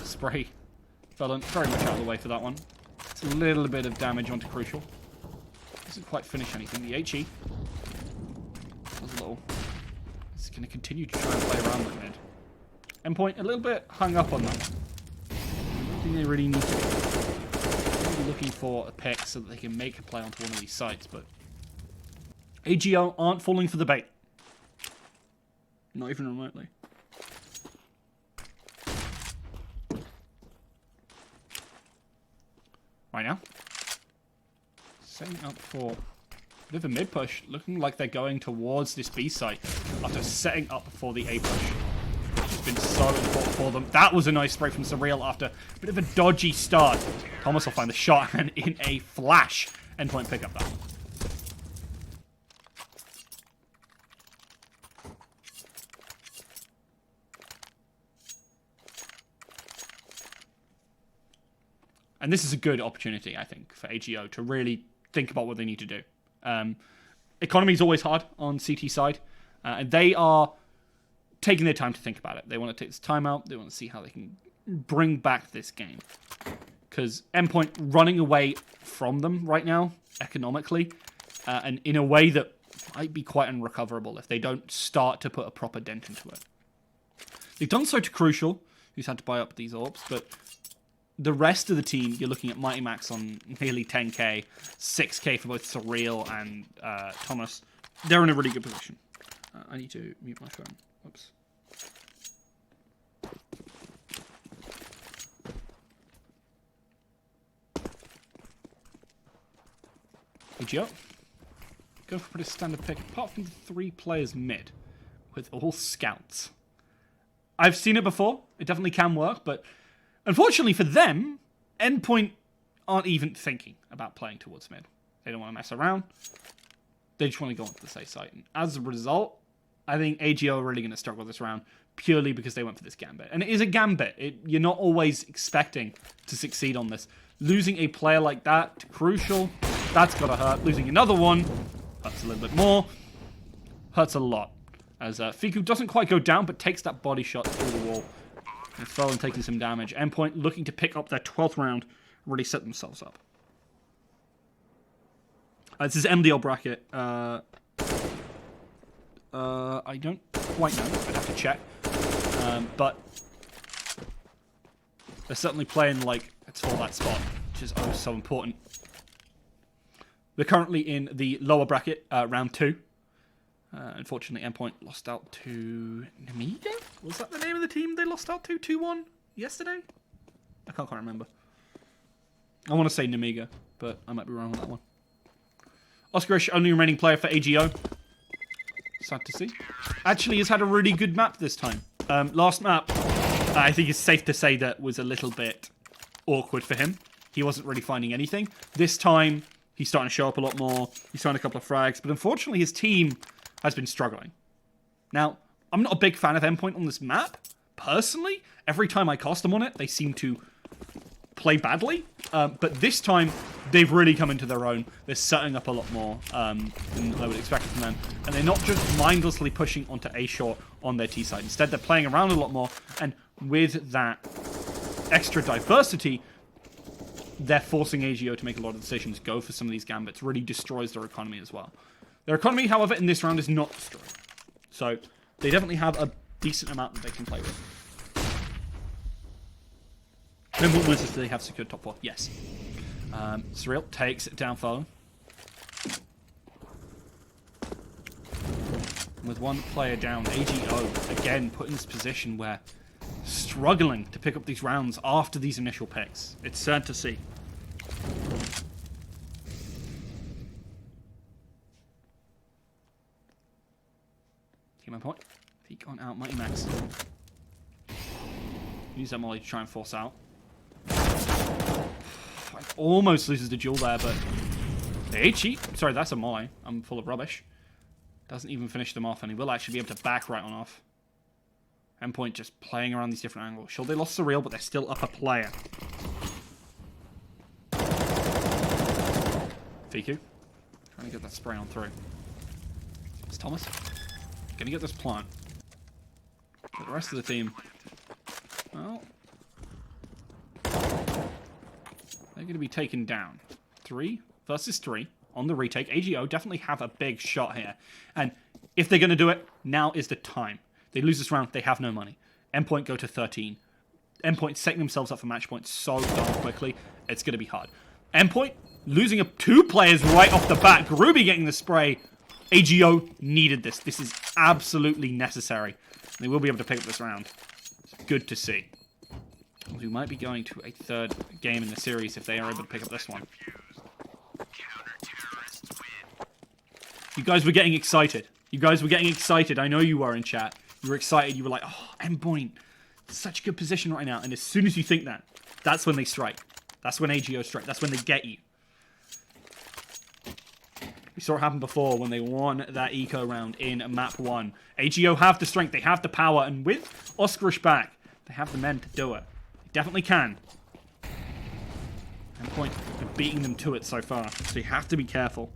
Spray. Furlan very much out of the way for that one. It's a little bit of damage onto Crucial. Doesn't quite finish anything. The HE does a little. It's going to continue to try and play around with mid. Endpoint a little bit hung up on that one. I think they really need to be looking for a pick so that they can make a play onto one of these sites, but AGO aren't falling for the bait. Not even remotely. right now. Setting up for a bit of a mid push. Looking like they're going towards this B site after setting up for the A push. It's been so important for them. That was a nice spray from Surreal after a bit of a dodgy start. Thomas will find the shot, and in a flash, Endpoint pick up that. And this is a good opportunity, I think, for AGO to really think about what they need to do. Economy is always hard on CT side, and they are taking their time to think about it. They want to take this time out. They want to see how they can bring back this game. Because Endpoint running away from them right now, economically, and in a way that might be quite unrecoverable if they don't start to put a proper dent into it. They've done so to Crucial, who's had to buy up these orbs, but the rest of the team, you're looking at Mighty Max on nearly 10k, 6k for both Surreal and Thomas. They're in a really good position. I need to mute my phone. Whoops. AGO. Go for a pretty standard pick, apart from the 3 players mid, with all scouts. I've seen it before. It definitely can work, but unfortunately for them, Endpoint aren't even thinking about playing towards mid. They don't want to mess around. They just want to go onto the safe side. And as a result, I think AGO are really going to struggle this round purely because they went for this gambit. And it is a gambit. You're not always expecting to succeed on this. Losing a player like that to Crucial, that's got to hurt. Losing another one hurts a little bit more. Hurts a lot. As Fiku doesn't quite go down, but takes that body shot through the wall. And Felon taking some damage. Endpoint looking to pick up their 12th round, really set themselves up. This is MDL bracket. I don't quite know. I'd have to check. But they're certainly playing like it's for that spot, which is oh so important. We're currently in the lower bracket, round 2. Unfortunately, Endpoint lost out to Namiga? Was that the name of the team they lost out to 2-1 yesterday? I can't quite remember. I want to say Namiga, but I might be wrong on that one. Oscarish, only remaining player for AGO. Sad to see. Actually has had a really good map this time. Last map, I think it's safe to say that was a little bit awkward for him. He wasn't really finding anything. This time, he's starting to show up a lot more. He's throwing a couple of frags, but unfortunately his team has been struggling. Now, I'm not a big fan of Endpoint on this map, personally. Every time I cast them on it, they seem to play badly. But this time, they've really come into their own. They're setting up a lot more than I would expect from them. And they're not just mindlessly pushing onto A short on their T side. Instead, they're playing around a lot more. And with that extra diversity, they're forcing AGO to make a lot of decisions, go for some of these gambits. Really destroys their economy as well. Their economy, however, in this round is not destroyed. So they definitely have a decent amount that they can play with. Then what loses do they have secured top 4? Yes. Surreal takes it down Felon. With one player down, AGO again put in this position where struggling to pick up these rounds after these initial picks. It's sad to see. Team Endpoint. Peek on out, Mighty Max. Use that molly to try and force out. Almost loses the duel there, but they cheat. Sorry, that's a molly. I'm full of rubbish. Doesn't even finish them off, and he will actually be able to back right on off. Endpoint just playing around these different angles. Sure, they lost Surreal, but they're still up a player. Fiku. Trying to get that spray on through. It's Thomas. Gonna get this plant. But the rest of the team, well, they're going to be taken down. 3 versus 3 on the retake. AGO definitely have a big shot here. And if they're going to do it, now is the time. They lose this round, they have no money. Endpoint go to 13. Endpoint setting themselves up for match points so darn quickly. It's going to be hard. Endpoint losing 2 players right off the bat. Garubi getting the spray. AGO needed this. This is absolutely necessary. They will be able to pick up this round. It's good to see. We might be going to a third game in the series if they are able to pick up this one. You guys were getting excited. You guys were getting excited. I know you were in chat. You were excited. You were like, oh, Endpoint. Such a good position right now. And as soon as you think that, that's when they strike. That's when AGO strike. That's when they get you. We saw it happen before when they won that eco round in map 1. AGO have the strength. They have the power. And with Oscarish back, they have the men to do it. They definitely can. Endpoint are beating them to it so far. So you have to be careful.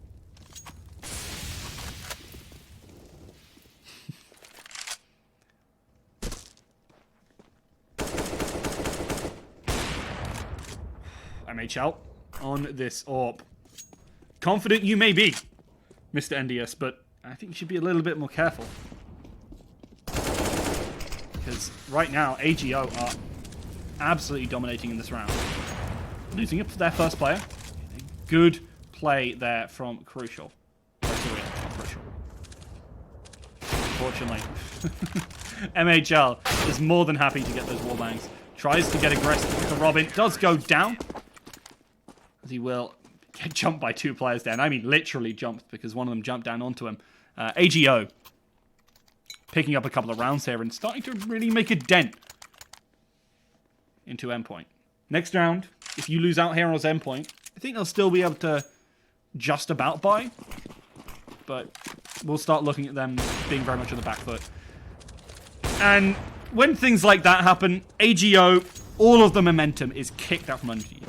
MHL on this AWP. Confident you may be, Mr. NDS, but I think you should be a little bit more careful. Because right now, AGO are absolutely dominating in this round. Losing it for their first player. Good play there from Crucial. Crucial. Unfortunately, MHL is more than happy to get those wallbangs. Tries to get aggressive with the Robin. Does go down. As he will get jumped by 2 players there. And I mean literally jumped because one of them jumped down onto him. AGO picking up a couple of rounds here and starting to really make a dent into Endpoint. Next round, if you lose out here on Endpoint, I think they'll still be able to just about buy. But we'll start looking at them being very much on the back foot. And when things like that happen, AGO, all of the momentum is kicked out from under you.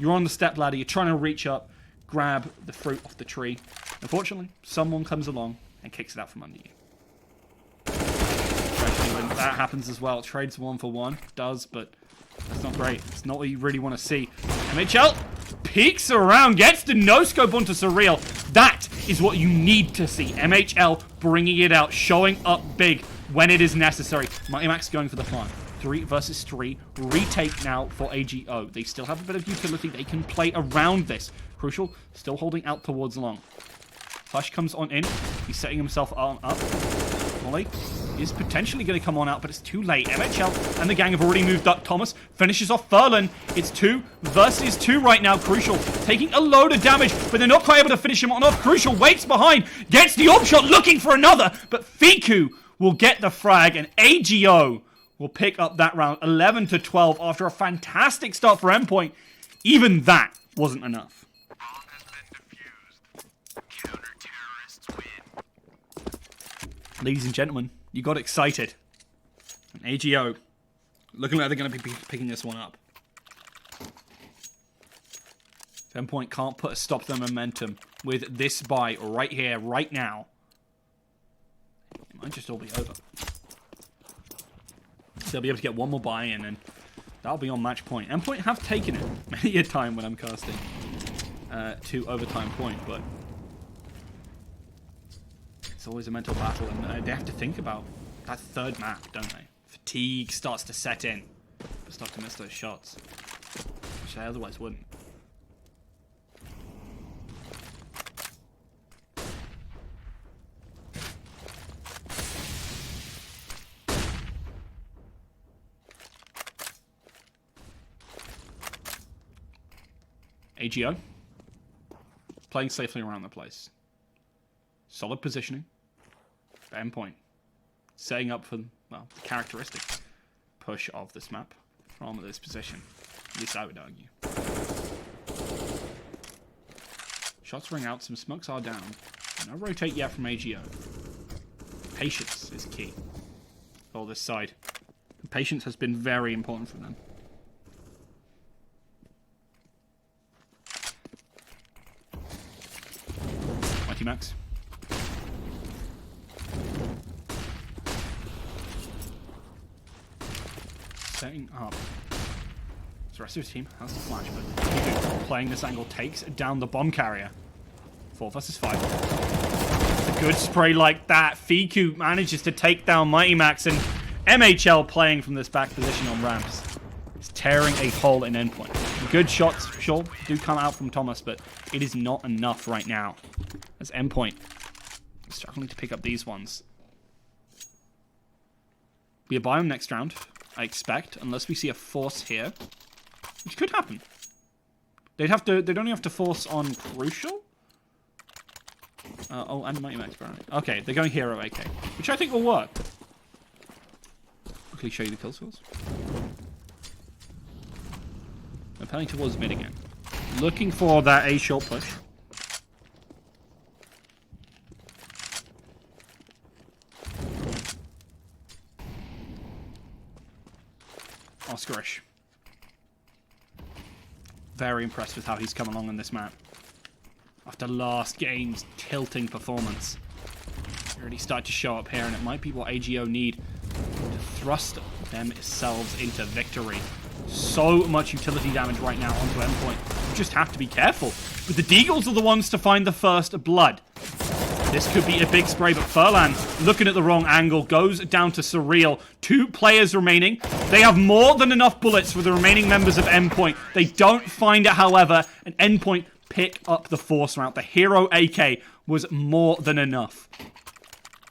You're on the step ladder, you're trying to reach up, grab the fruit off the tree. Unfortunately, someone comes along and kicks it out from under you. Especially when that happens as well. Trades 1 for 1, does, but that's not great. It's not what you really want to see. MHL peeks around, gets the no-scope onto Surreal. That is what you need to see. MHL bringing it out, showing up big when it is necessary. Mighty Max going for the farm. 3 versus 3. Retake now for AGO. They still have a bit of utility. They can play around this. Crucial still holding out towards long. Hush comes on in. He's setting himself up. Molly is potentially going to come on out, but it's too late. MHL and the gang have already moved up. Thomas finishes off Furlan. It's 2 versus 2 right now. Crucial taking a load of damage, but they're not quite able to finish him on off. Crucial waits behind, gets the AWP shot, looking for another, but Fiku will get the frag, and AGO will pick up that round 11-12 after a fantastic start for Endpoint. Even that wasn't enough. Ladies and gentlemen, you got excited. And AGO looking like they're going to be picking this one up. Endpoint can't put a stop to their momentum with this buy right here, right now. It might just all be over. They'll be able to get one more buy-in, and that'll be on match point. Endpoint have taken it many a time when I'm casting to overtime point, but it's always a mental battle, and they have to think about that third map, don't they? Fatigue starts to set in. They start to miss those shots, which they otherwise wouldn't. AGO playing safely around the place. Solid positioning. Endpoint setting up for, well, the characteristic push of this map from this position. At least I would argue. Shots ring out, some smokes are down. No rotate yet from AGO. Patience is key for this side. Patience has been very important for them. Max. Setting up. The rest of his team has the flash, but playing this angle takes down the bomb carrier. 4 versus 5. A good spray like that. Fiku manages to take down Mighty Max, and MHL playing from this back position on ramps. It's tearing a hole in Endpoint. Good shots, sure, do come out from Thomas, but it is not enough right now. As Endpoint struggling to pick up these ones. Be a buy on next round. I expect, unless we see a force here, which could happen. They'd only have to force on Crucial. Oh, and Mighty Max apparently. Okay, they're going Hero AK, which I think will work. Quickly show you the kill source. They're panning towards mid again. Looking for that A short push. Oscarish. Very impressed with how he's come along on this map. After last game's tilting performance. He already started to show up here, and it might be what AGO need to thrust themselves into victory. So much utility damage right now onto Endpoint. You just have to be careful. But the Deagles are the ones to find the first blood. This could be a big spray, but Furlan, looking at the wrong angle, goes down to Surreal. 2 players remaining. They have more than enough bullets for the remaining members of Endpoint. They don't find it, however, and Endpoint pick up the force route. The Hero AK was more than enough.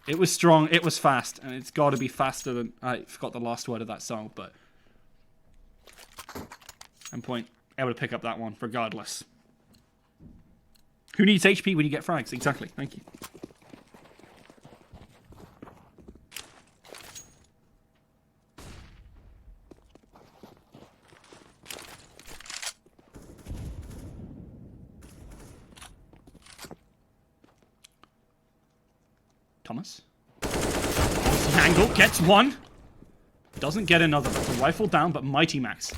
It was strong, it was fast, and it's got to be faster than... I forgot the last word of that song, but... Endpoint able to pick up that one, regardless. Who needs HP when you get frags? Exactly, thank you. Thomas. Angle gets one. Doesn't get another. It's a rifle down, but Mighty Max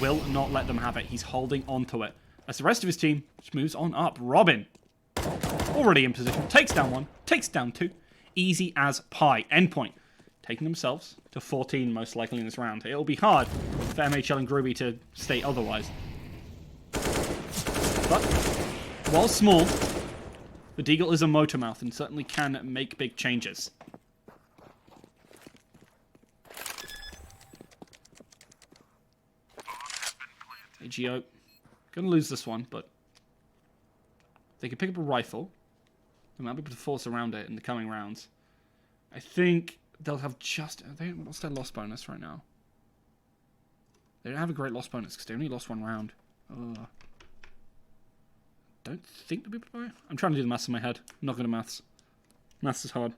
will not let them have it. He's holding onto it. As the rest of his team just moves on up. Robin, already in position, takes down one, takes down 2. Easy as pie. Endpoint taking themselves to 14 most likely in this round. It'll be hard for MHL and Groovy to state otherwise. But, while small, the Deagle is a motor mouth and certainly can make big changes. AGO, gonna lose this one, but they can pick up a rifle. They might be able to force around it in the coming rounds. I think they'll have just... What's their loss bonus right now? They don't have a great loss bonus because they only lost 1 round. Don't think they'll be able to buy. I'm trying to do the maths in my head. I'm not good at maths. Maths is hard.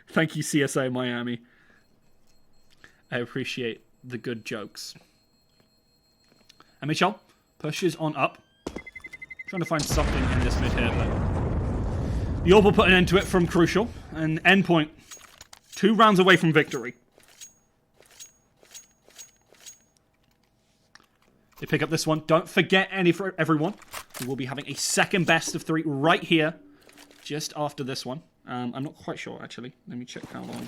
Thank you, CSA Miami. I appreciate the good jokes. MHL pushes on up. Trying to find something in this mid here, but the Orb will put an end to it from Crucial. And Endpoint, 2 rounds away from victory. They pick up this one. Don't forget everyone. We will be having a second best of 3 right here, just after this one. I'm not quite sure, actually. Let me check how long.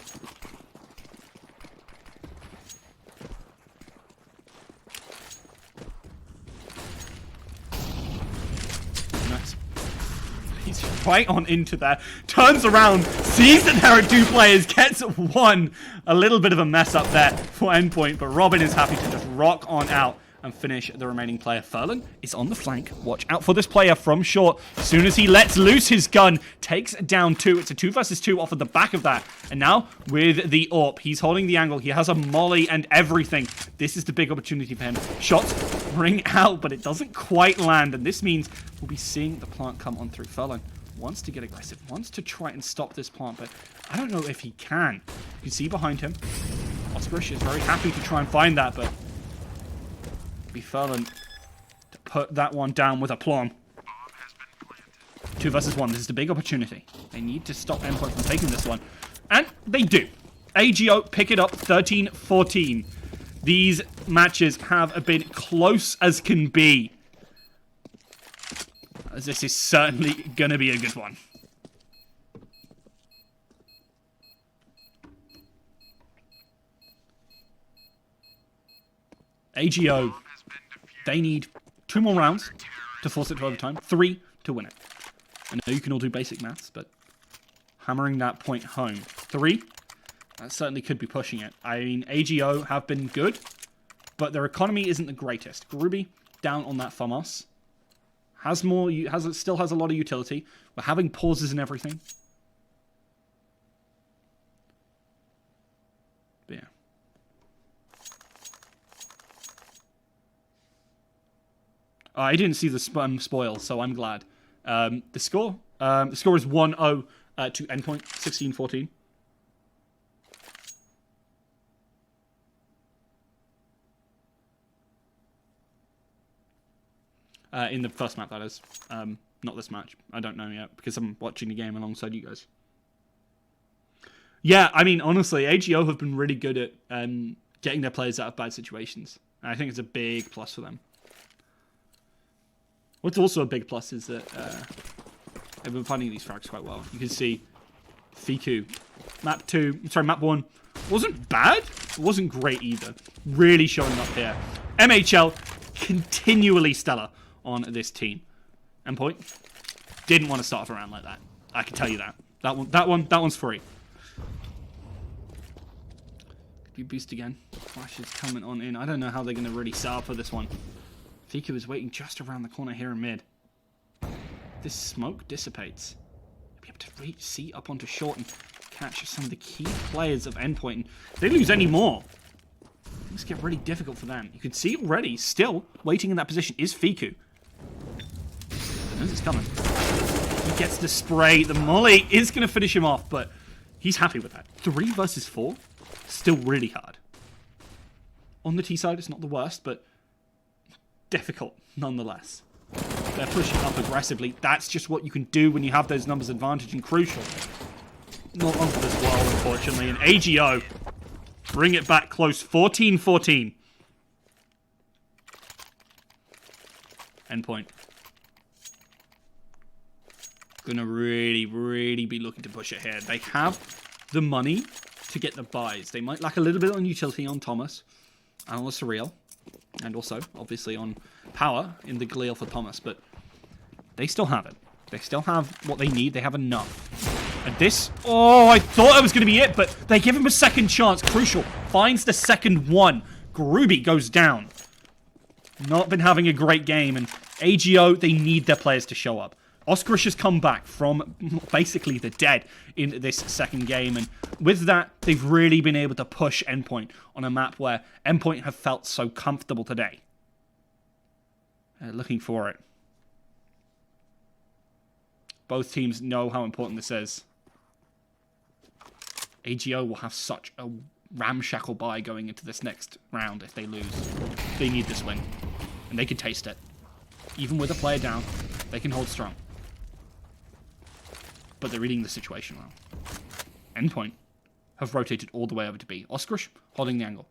Nice. He's right on into there. Turns around, sees that there are 2 players, gets 1. A little bit of a mess up there for Endpoint, but Robin is happy to just rock on out and finish the remaining player. Furlan is on the flank. Watch out for this player from short. As soon as he lets loose his gun, takes down 2. It's a 2 versus 2 off of the back of that. And now with the AWP, he's holding the angle. He has a molly and everything. This is the big opportunity for him. Shots ring out, but it doesn't quite land. And this means we'll be seeing the plant come on through. Furlan wants to get aggressive, wants to try and stop this plant, but I don't know if he can. You can see behind him, Oscarish is very happy to try and find that, but be Furlan to put that one down with aplomb. 2 versus 1. This is the big opportunity. They need to stop Endpoint from taking this one. And they do. AGO pick it up 13-14. These matches have been close as can be. As this is certainly going to be a good one. AGO, they need 2 more rounds to force it to overtime, 3 to win it. I know you can all do basic maths, but hammering that point home. 3, that certainly could be pushing it. I mean, AGO have been good, but their economy isn't the greatest. Gruby down on that FAMAS. Still has a lot of utility. We're having pauses and everything. But yeah. I didn't see the spoil, so I'm glad. The score is 1-0 to Endpoint, 16-14. In the first map, that is. Not this match. I don't know yet, because I'm watching the game alongside you guys. Yeah, I mean, honestly, AGO have been really good at getting their players out of bad situations. And I think it's a big plus for them. What's also a big plus is that they've been finding these frags quite well. You can see Fiku. Map 1 wasn't bad. It wasn't great either. Really showing up here. MHL, continually stellar on this team. Endpoint didn't want to start off around like that. I can tell you that. That one's free. Could you boost again? Flash is coming on in. I don't know how they're going to really set up for this one. Fiku is waiting just around the corner here in mid. This smoke dissipates. Be able to see up onto short and catch some of the key players of Endpoint. And if they lose any more, things get really difficult for them. You can see already, still waiting in that position is Fiku. Knows it's coming. He gets the spray. The molly is going to finish him off, but he's happy with that. 3 versus 4, still really hard. On the T side, it's not the worst, but difficult nonetheless. They're pushing up aggressively. That's just what you can do when you have those numbers advantage and crucial. Not onto this well, unfortunately. And AGO bring it back close. 14-14. Endpoint. Gonna really be looking to push it here. They have the money to get the buys. They might lack a little bit on utility on Thomas and on the Surreal. And also, obviously, on power in the Galil for Thomas. But they still have it. They still have what they need. They have enough. And this... Oh, I thought that was going to be it, but they give him a second chance. Crucial. Finds the second one. Gruby goes down. Not been having a great game. And AGO, they need their players to show up. Oskarish has come back from basically the dead in this second game. And with that, they've really been able to push Endpoint on a map where Endpoint have felt so comfortable today. Looking for it. Both teams know how important this is. AGO will have such a ramshackle buy going into this next round if they lose. They need this win. And they can taste it. Even with a player down, they can hold strong. But they're reading the situation well. Endpoint have rotated all the way over to B. Oskarish holding the angle.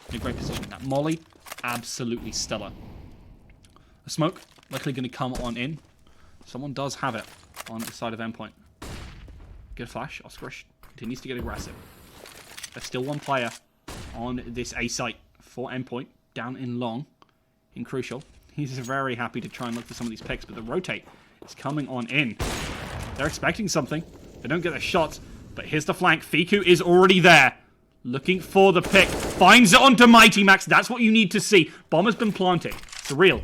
In a great position. That molly, absolutely stellar. The smoke, likely going to come on in. Someone does have it on the side of Endpoint. Good flash. Oskarish continues to get aggressive. There's still one player on this A site for Endpoint. Down in long. In crucial. He's very happy to try and look for some of these picks, but the rotate is coming on in. They're expecting something. They don't get the shot, but here's the flank. Fiku is already there. Looking for the pick. Finds it onto Mighty Max. That's what you need to see. Bomb has been planted. Surreal.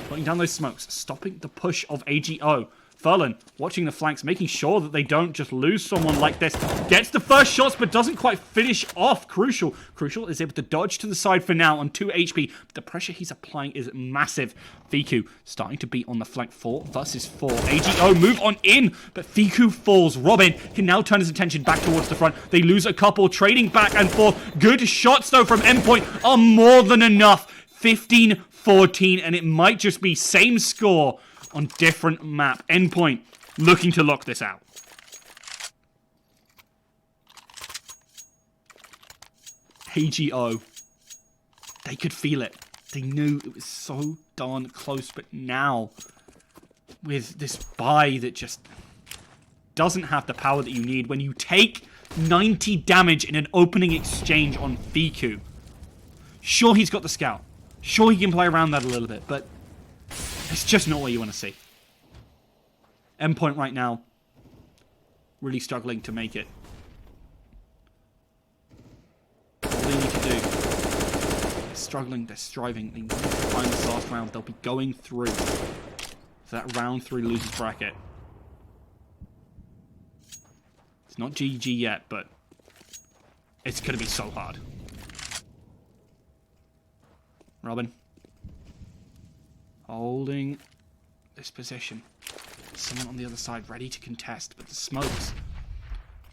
Putting down those smokes. Stopping the push of AGO. Furlan watching the flanks, making sure that they don't just lose someone like this. Gets the first shots, but doesn't quite finish off Crucial. Crucial is able to dodge to the side for now on 2 HP. But the pressure he's applying is massive. Fiku starting to be on the flank 4 versus 4. AGO move on in, but Fiku falls. Robin can now turn his attention back towards the front. They lose a couple, trading back and forth. Good shots, though, from Endpoint are more than enough. 15-14, and it might just be same score on different map. Endpoint looking to lock this out. AGO. They could feel it. They knew it was so darn close, but now with this buy that just doesn't have the power that you need when you take 90 damage in an opening exchange on Fiku. Sure, he's got the scout. Sure, he can play around that a little bit, but it's just not what you want to see. Endpoint right now, really struggling to make it. All they need to do, they're struggling, they're striving, they need to find this last round. They'll be going through. for that round 3 losers bracket. It's not GG yet, but it's going to be so hard. Robin. Holding this position. Someone on the other side ready to contest, but the smokes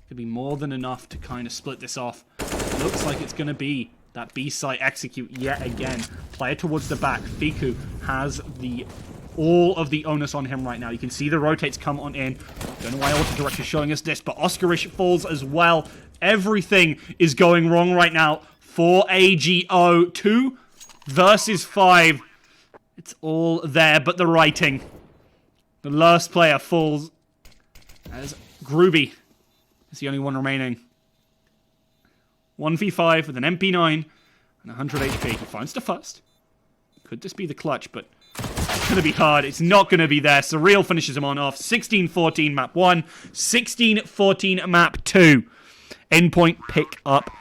could be more than enough to kind of split this off. Looks like it's going to be that B site execute yet again. Player towards the back. Fiku has all of the onus on him right now. You can see the rotates come on in. Don't know why Auto Direct is showing us this, but Oscarish falls as well. Everything is going wrong right now for AGO. 2 versus 5. It's all there, but the writing. The last player falls as Groovy is the only one remaining. 1v5 with an MP9 and 100 HP. He finds the first. Could this be the clutch, but it's going to be hard. It's not going to be there. Surreal finishes him on off. 16-14 map 1. 16-14 map 2. Endpoint pick up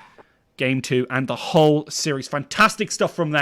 game 2 and the whole series. Fantastic stuff from there.